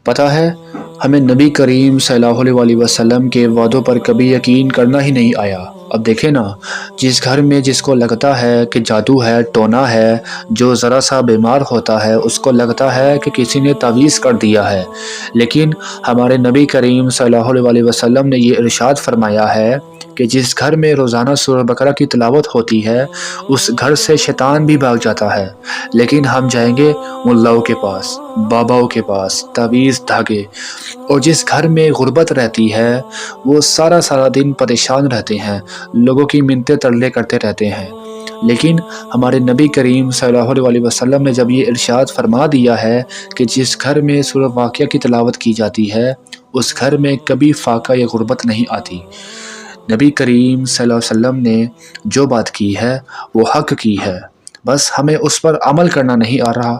پتہ ہے ہمیں نبی کریم صلی اللہ علیہ وسلم کے وعدوں پر کبھی یقین کرنا ہی نہیں آیا۔ اب دیکھیں نا، جس گھر میں جس کو لگتا ہے کہ جادو ہے، ٹونا ہے، جو ذرا سا بیمار ہوتا ہے اس کو لگتا ہے کہ کسی نے تعویذ کر دیا ہے، لیکن ہمارے نبی کریم صلی اللہ علیہ وسلم نے یہ ارشاد فرمایا ہے کہ جس گھر میں روزانہ سورہ بقرہ کی تلاوت ہوتی ہے اس گھر سے شیطان بھی بھاگ جاتا ہے۔ لیکن ہم جائیں گے ملاؤں کے پاس، باباؤں کے پاس، تعویذ دھاگے، اور جس گھر میں غربت رہتی ہے وہ سارا دن پریشان رہتے ہیں، لوگوں کی منتیں ترلے کرتے رہتے ہیں۔ لیکن ہمارے نبی کریم صلی اللہ علیہ وسلم نے جب یہ ارشاد فرما دیا ہے کہ جس گھر میں سورہ واقعہ کی تلاوت کی جاتی ہے اس گھر میں کبھی فاقہ یا غربت نہیں آتی۔ نبی کریم صلی اللہ علیہ وسلم نے جو بات کی ہے وہ حق کی ہے، بس ہمیں اس پر عمل کرنا نہیں آ رہا۔